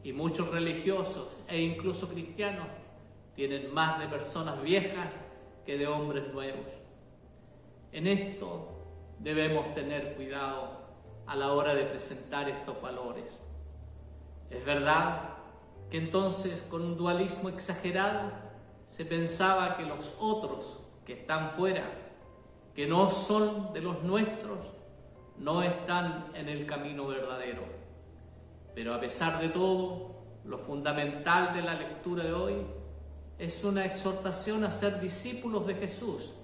y muchos religiosos e incluso cristianos tienen más de personas viejas que de hombres nuevos. En esto debemos tener cuidado a la hora de presentar estos valores. Es verdad que entonces, con un dualismo exagerado, se pensaba que los otros que están fuera, que no son de los nuestros, no están en el camino verdadero. Pero a pesar de todo, lo fundamental de la lectura de hoy es una exhortación a ser discípulos de Jesús,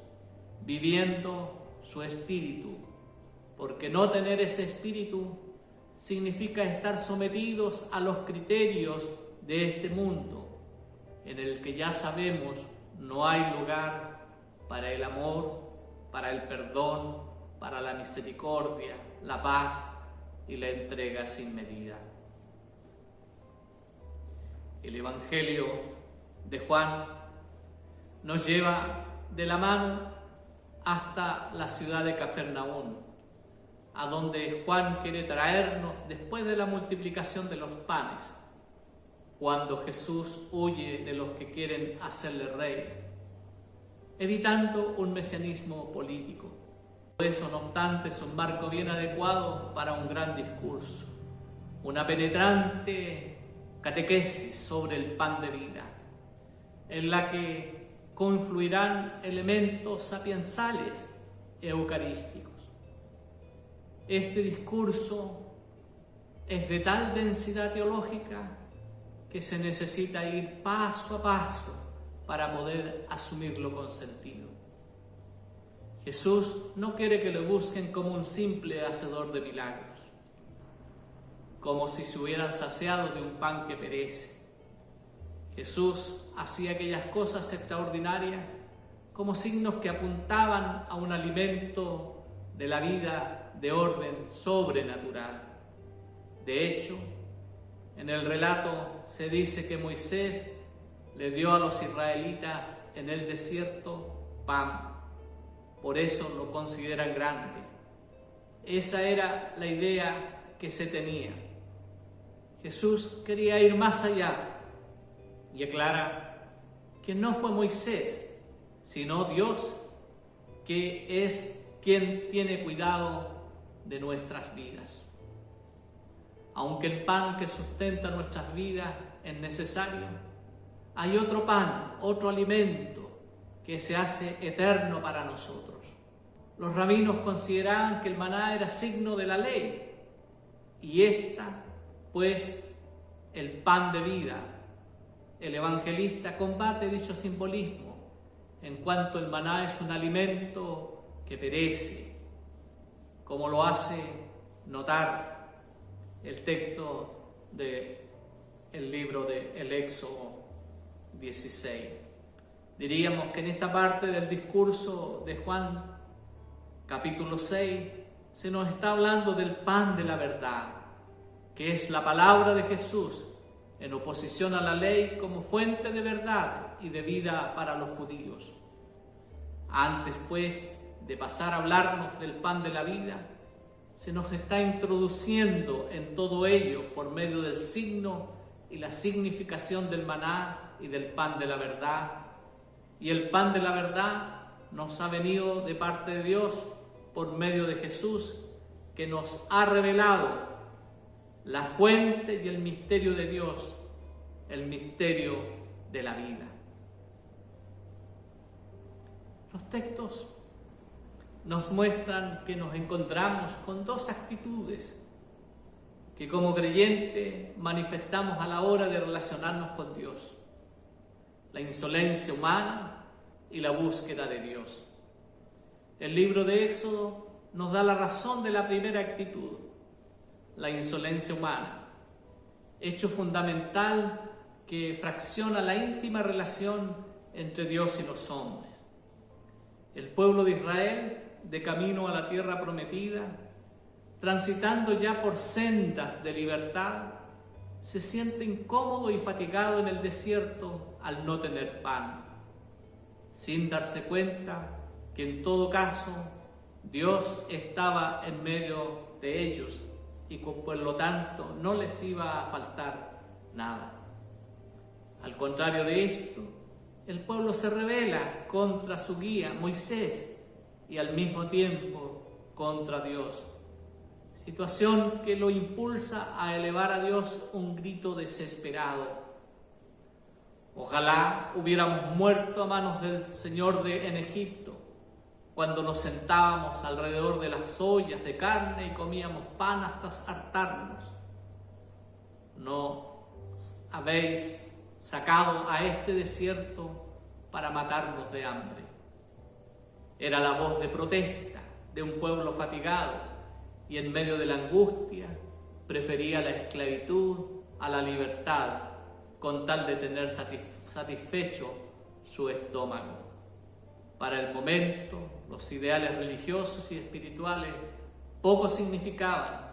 viviendo su espíritu, porque no tener ese espíritu significa estar sometidos a los criterios de este mundo, en el que ya sabemos no hay lugar para el amor, para el perdón, para la misericordia, la paz y la entrega sin medida. El Evangelio de Juan nos lleva de la mano hasta la ciudad de Cafarnaúm, a donde Juan quiere traernos después de la multiplicación de los panes, cuando Jesús huye de los que quieren hacerle rey, evitando un mesianismo político. Por eso, no obstante, es un marco bien adecuado para un gran discurso, una penetrante catequesis sobre el pan de vida, en la que confluirán elementos sapiensales eucarísticos. Este discurso es de tal densidad teológica que se necesita ir paso a paso para poder asumirlo con sentido. Jesús no quiere que lo busquen como un simple hacedor de milagros, como si se hubieran saciado de un pan que perece. Jesús hacía aquellas cosas extraordinarias como signos que apuntaban a un alimento de la vida de orden sobrenatural. De hecho, en el relato se dice que Moisés le dio a los israelitas en el desierto pan, por eso lo consideran grande. Esa era la idea que se tenía. Jesús quería ir más allá y aclara que no fue Moisés, sino Dios, que es quien tiene cuidado de nuestras vidas. Aunque el pan que sustenta nuestras vidas es necesario, hay otro pan, otro alimento que se hace eterno para nosotros. Los rabinos consideraban que el maná era signo de la ley, y esta, pues, el pan de vida. El evangelista combate dicho simbolismo, en cuanto el maná es un alimento que perece, como lo hace notar el texto del libro del Éxodo 16. Diríamos que en esta parte del discurso de Juan, capítulo 6, se nos está hablando del pan de la verdad, que es la palabra de Jesús, en oposición a la ley como fuente de verdad y de vida para los judíos. Antes, pues, de pasar a hablarnos del pan de la vida, se nos está introduciendo en todo ello por medio del signo y la significación del maná y del pan de la verdad. Y el pan de la verdad nos ha venido de parte de Dios por medio de Jesús, que nos ha revelado la fuente y el misterio de Dios, el misterio de la vida. Los textos nos muestran que nos encontramos con dos actitudes que como creyentes manifestamos a la hora de relacionarnos con Dios: la insolencia humana y la búsqueda de Dios. El libro de Éxodo nos da la razón de la primera actitud, la insolencia humana, hecho fundamental que fracciona la íntima relación entre Dios y los hombres. El pueblo de Israel, de camino a la tierra prometida, transitando ya por sendas de libertad, se siente incómodo y fatigado en el desierto al no tener pan, sin darse cuenta que en todo caso Dios estaba en medio de ellos y por lo tanto no les iba a faltar nada. Al contrario de esto, el pueblo se rebela contra su guía, Moisés, y al mismo tiempo contra Dios, situación que lo impulsa a elevar a Dios un grito desesperado. Ojalá hubiéramos muerto a manos del Señor en Egipto, cuando nos sentábamos alrededor de las ollas de carne y comíamos pan hasta hartarnos. No habéis sacado a este desierto para matarnos de hambre. Era la voz de protesta de un pueblo fatigado y en medio de la angustia prefería la esclavitud a la libertad con tal de tener satisfecho su estómago. Para el momento, los ideales religiosos y espirituales poco significaban,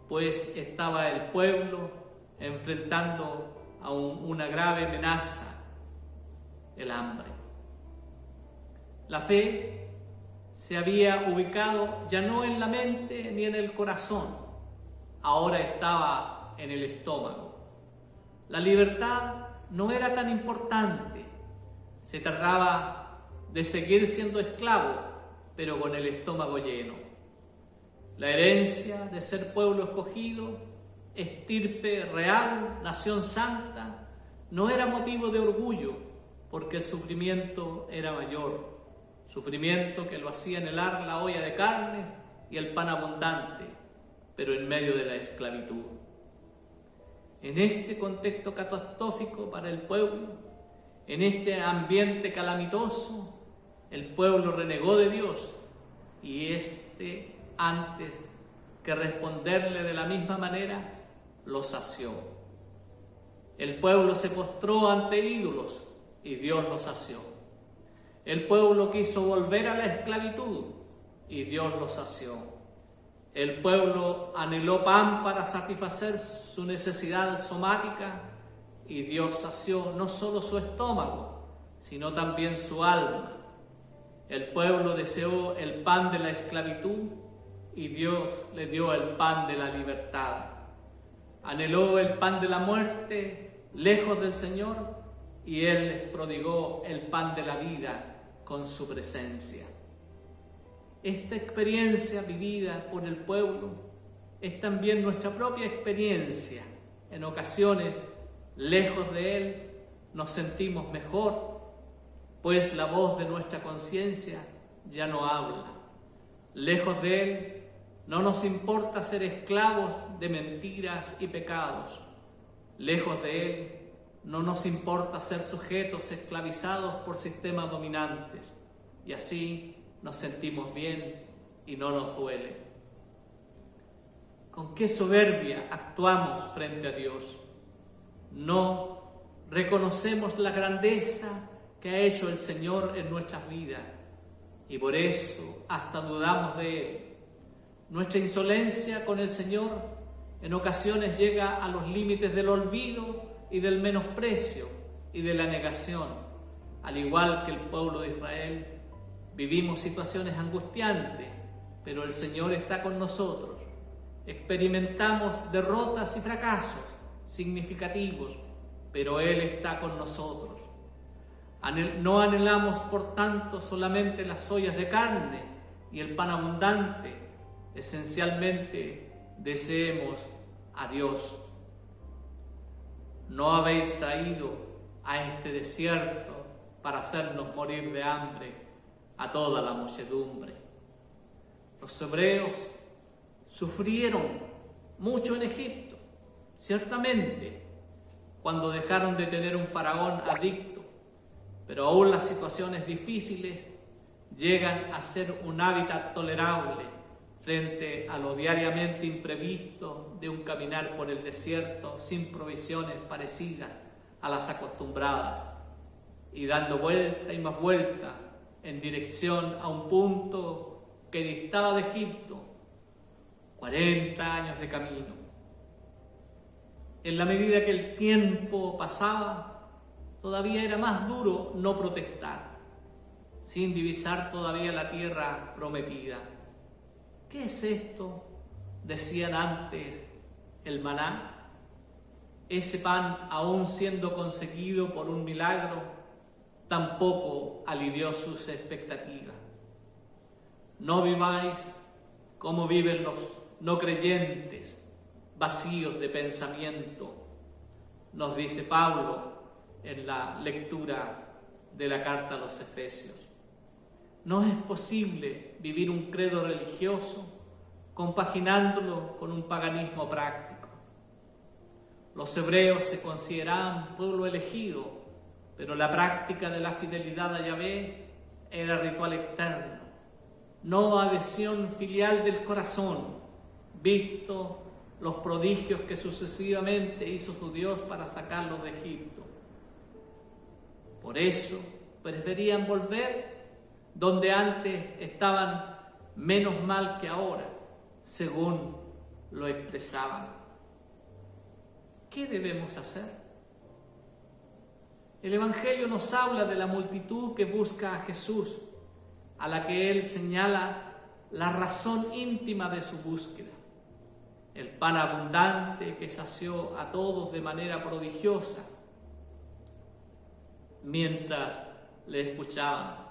pues estaba el pueblo enfrentando a una grave amenaza, el hambre. La fe se había ubicado ya no en la mente ni en el corazón, ahora estaba en el estómago. La libertad no era tan importante, se trataba de seguir siendo esclavo, pero con el estómago lleno. La herencia de ser pueblo escogido, estirpe real, nación santa, no era motivo de orgullo, porque el sufrimiento era mayor. Sufrimiento que lo hacía anhelar la olla de carnes y el pan abundante, pero en medio de la esclavitud. En este contexto catastrófico para el pueblo, en este ambiente calamitoso, el pueblo renegó de Dios y antes que responderle de la misma manera, lo sació. El pueblo se postró ante ídolos y Dios lo sació. El pueblo quiso volver a la esclavitud y Dios lo sació. El pueblo anheló pan para satisfacer su necesidad somática y Dios sació no solo su estómago, sino también su alma. El pueblo deseó el pan de la esclavitud y Dios le dio el pan de la libertad. Anheló el pan de la muerte lejos del Señor y Él les prodigó el pan de la vida con su presencia. Esta experiencia vivida por el pueblo es también nuestra propia experiencia. En ocasiones, lejos de Él, nos sentimos mejor, pues la voz de nuestra conciencia ya no habla. Lejos de Él, no nos importa ser esclavos de mentiras y pecados. Lejos de Él, no nos importa ser sujetos esclavizados por sistemas dominantes. Y así nos sentimos bien y no nos duele. ¿Con qué soberbia actuamos frente a Dios? No reconocemos la grandeza que ha hecho el Señor en nuestras vidas y por eso hasta dudamos de Él. Nuestra insolencia con el Señor en ocasiones llega a los límites del olvido y del menosprecio y de la negación. Al igual que el pueblo de Israel, vivimos situaciones angustiantes, pero el Señor está con nosotros. Experimentamos derrotas y fracasos significativos, pero Él está con nosotros. No anhelamos, por tanto, solamente las ollas de carne y el pan abundante. Esencialmente, deseemos a Dios. No habéis traído a este desierto para hacernos morir de hambre a toda la muchedumbre. Los hebreos sufrieron mucho en Egipto, ciertamente, cuando dejaron de tener un faraón adicto, pero aún las situaciones difíciles llegan a ser un hábitat tolerable frente a lo diariamente imprevisto de un caminar por el desierto sin provisiones parecidas a las acostumbradas y dando vuelta y más vuelta en dirección a un punto que distaba de Egipto 40 años de camino. En la medida que el tiempo pasaba, todavía era más duro no protestar, sin divisar todavía la tierra prometida. ¿Qué es esto? Decían antes, el maná. Ese pan, aún siendo conseguido por un milagro, tampoco alivió sus expectativas. No viváis como viven los no creyentes, vacíos de pensamiento, nos dice Pablo en la lectura de la carta a los Efesios. No es posible vivir un credo religioso compaginándolo con un paganismo práctico. Los hebreos se consideraban pueblo elegido, pero la práctica de la fidelidad a Yahvé era ritual externo, no adhesión filial del corazón, visto los prodigios que sucesivamente hizo su Dios para sacarlos de Egipto. Por eso preferían volver donde antes estaban menos mal que ahora, según lo expresaban. ¿Qué debemos hacer? El Evangelio nos habla de la multitud que busca a Jesús, a la que Él señala la razón íntima de su búsqueda. El pan abundante que sació a todos de manera prodigiosa, mientras le escuchaban.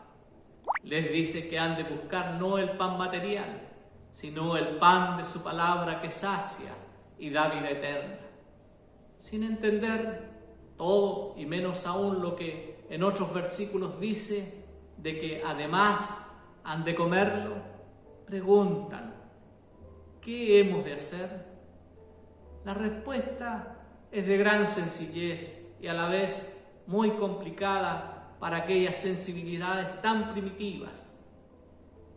Les dice que han de buscar no el pan material, sino el pan de su palabra que sacia y da vida eterna. Sin entender todo y menos aún lo que en otros versículos dice de que además han de comerlo, preguntan, ¿qué hemos de hacer? La respuesta es de gran sencillez y a la vez muy complicada para aquellas sensibilidades tan primitivas,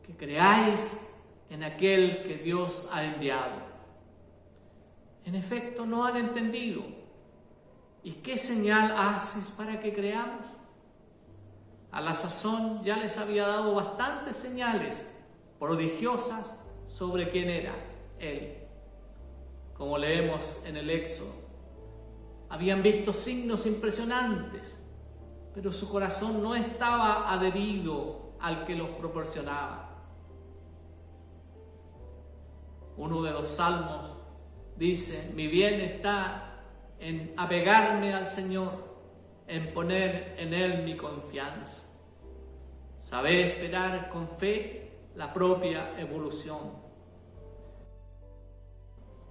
que creáis en aquel que Dios ha enviado. En efecto, no han entendido. ¿Y qué señal haces para que creamos? A la sazón ya les había dado bastantes señales prodigiosas sobre quién era Él. Como leemos en el Éxodo, habían visto signos impresionantes, pero su corazón no estaba adherido al que los proporcionaba. Uno de los salmos dice, mi bien está en apegarme al Señor, en poner en Él mi confianza. Saber esperar con fe la propia evolución.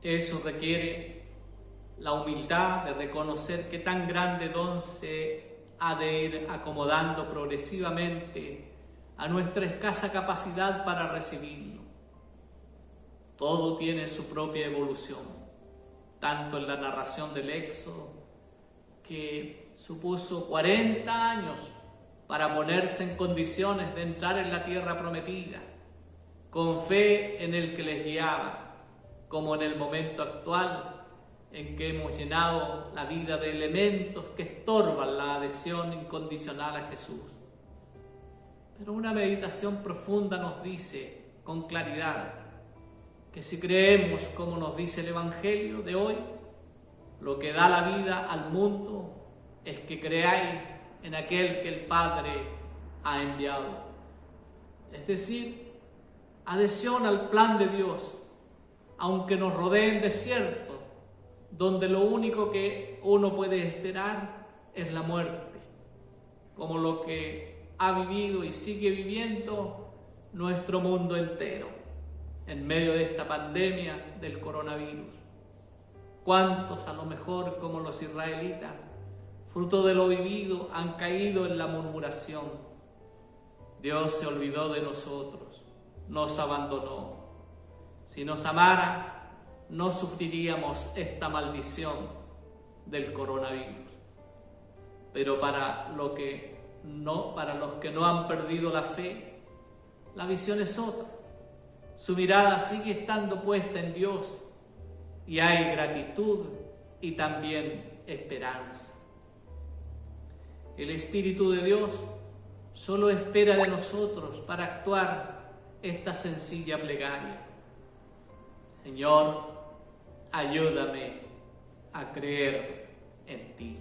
Eso requiere la humildad de reconocer que tan grande don se ha de ir acomodando progresivamente a nuestra escasa capacidad para recibirlo. Todo tiene su propia evolución, tanto en la narración del Éxodo, que supuso 40 años para ponerse en condiciones de entrar en la tierra prometida, con fe en el que les guiaba, como en el momento actual en que hemos llenado la vida de elementos que estorban la adhesión incondicional a Jesús. Pero una meditación profunda nos dice con claridad que si creemos, como nos dice el Evangelio de hoy, lo que da la vida al mundo es que creáis en aquel que el Padre ha enviado. Es decir, adhesión al plan de Dios, aunque nos rodeen desiertos, donde lo único que uno puede esperar es la muerte, como lo que ha vivido y sigue viviendo nuestro mundo entero en medio de esta pandemia del coronavirus. ¿Cuántos, a lo mejor como los israelitas, fruto de lo vivido, han caído en la murmuración? Dios se olvidó de nosotros, nos abandonó. Si nos amara, no sufriríamos esta maldición del coronavirus. Pero para los que no han perdido la fe, la visión es otra. Su mirada sigue estando puesta en Dios y hay gratitud y también esperanza. El Espíritu de Dios solo espera de nosotros para actuar esta sencilla plegaria. Señor, ayúdame a creer en ti.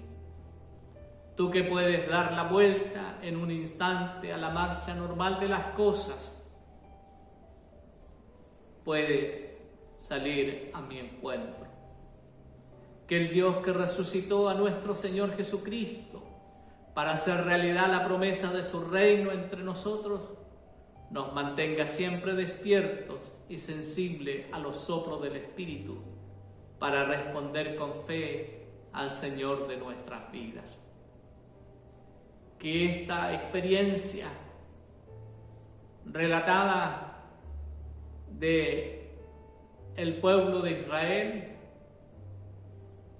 Tú que puedes dar la vuelta en un instante a la marcha normal de las cosas, puedes salir a mi encuentro. Que el Dios que resucitó a nuestro Señor Jesucristo para hacer realidad la promesa de su reino entre nosotros, nos mantenga siempre despiertos y sensibles a los soplos del Espíritu para responder con fe al Señor de nuestras vidas. Que esta experiencia relatada de el pueblo de Israel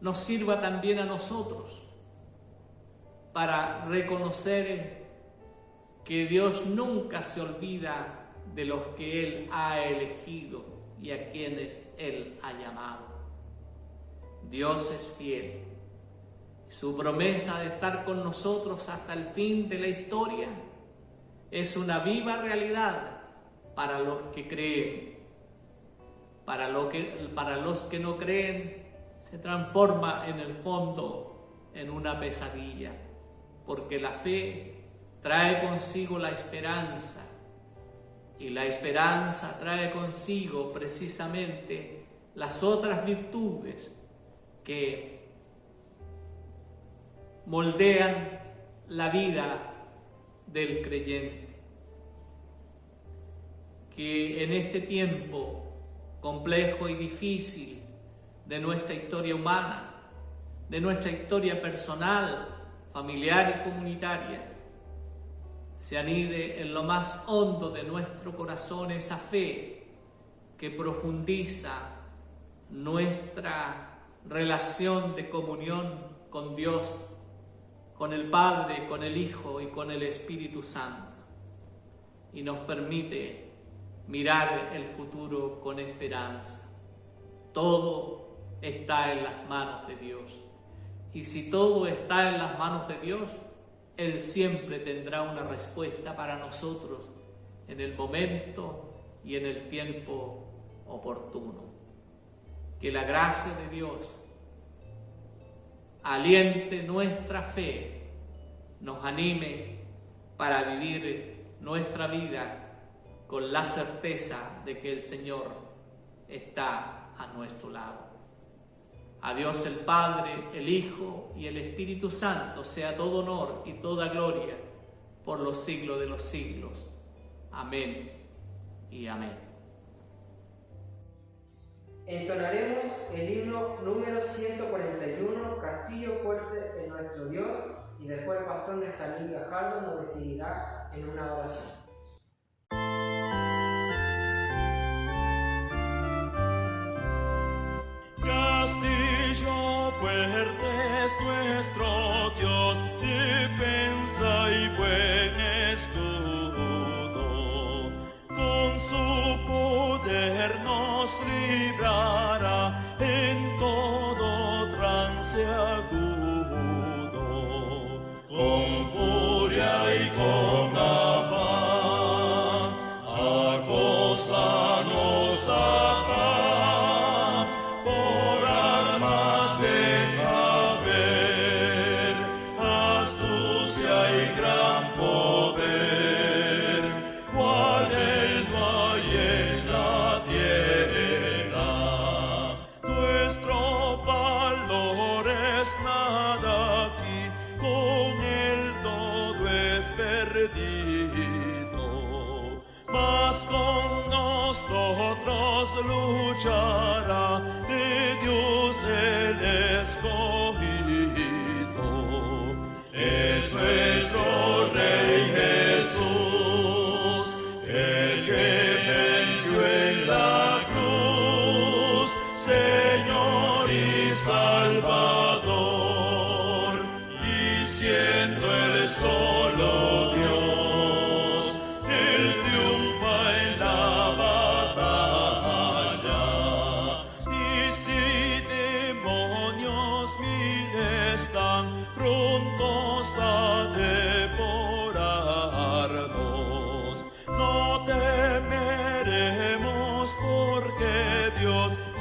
nos sirva también a nosotros para reconocer que Dios nunca se olvida de los que Él ha elegido y a quienes Él ha llamado. Dios es fiel. Su promesa de estar con nosotros hasta el fin de la historia es una viva realidad para los que creen. Para los que no creen, se transforma en el fondo en una pesadilla, porque la fe trae consigo la esperanza, y la esperanza trae consigo precisamente las otras virtudes que moldean la vida del creyente. Que en este tiempo complejo y difícil de nuestra historia humana, de nuestra historia personal, familiar y comunitaria, se anide en lo más hondo de nuestro corazón esa fe que profundiza nuestra relación de comunión con Dios, con el Padre, con el Hijo y con el Espíritu Santo, y nos permite mirar el futuro con esperanza. Todo está en las manos de Dios. Y si todo está en las manos de Dios, Él siempre tendrá una respuesta para nosotros en el momento y en el tiempo oportuno. Que la gracia de Dios aliente nuestra fe, nos anime para vivir nuestra vida con la certeza de que el Señor está a nuestro lado. A Dios el Padre, el Hijo y el Espíritu Santo sea todo honor y toda gloria por los siglos de los siglos. Amén y amén. Entonaremos el himno número 141, Castillo fuerte en nuestro Dios, y después el pastor Nestalí Gajardo nos despedirá en una oración. Castillo fuerte es nuestro Dios, defensa y buen escudo. Con su poder nos librará en todo trance agudo. Con furia y con afán, acosanos atrás.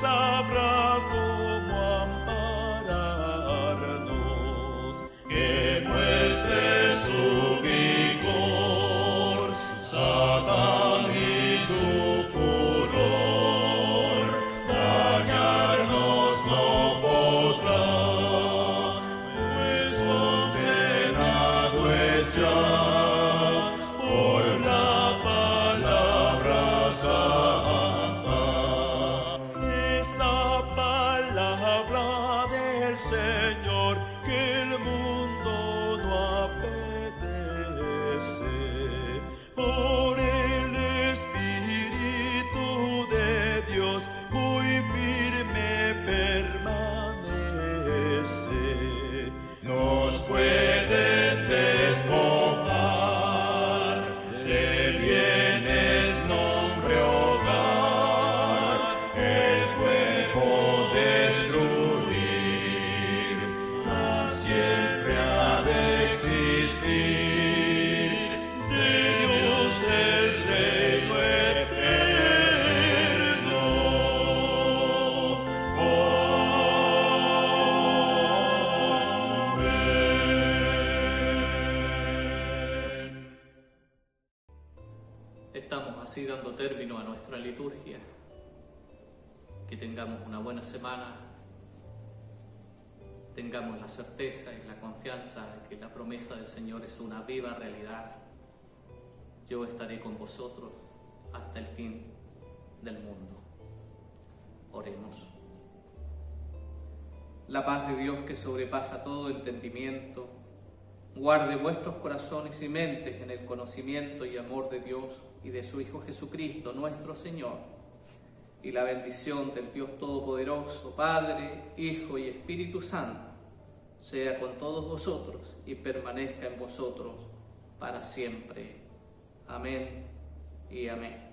sabrá cómo ampararnos, que muestre su vigor, Satán y su furor, dañarnos no podrá, pues condenado es ya por la palabra santa. Esta palabra del Señor que el mundo no apetece, por el Espíritu de Dios muy firme permanece. Nos pueden despojar de bienes, nombre, hogar, el cuerpo destruir, mas siempre ha de existir de Dios el reino eterno. Amén. Estamos así dando término a nuestra liturgia. Que tengamos una buena semana, tengamos la certeza y la confianza de que la promesa del Señor es una viva realidad. Yo estaré con vosotros hasta el fin del mundo. Oremos. La paz de Dios, que sobrepasa todo entendimiento, guarde vuestros corazones y mentes en el conocimiento y amor de Dios y de su Hijo Jesucristo, nuestro Señor. Y la bendición del Dios Todopoderoso, Padre, Hijo y Espíritu Santo, sea con todos vosotros y permanezca en vosotros para siempre. Amén y amén.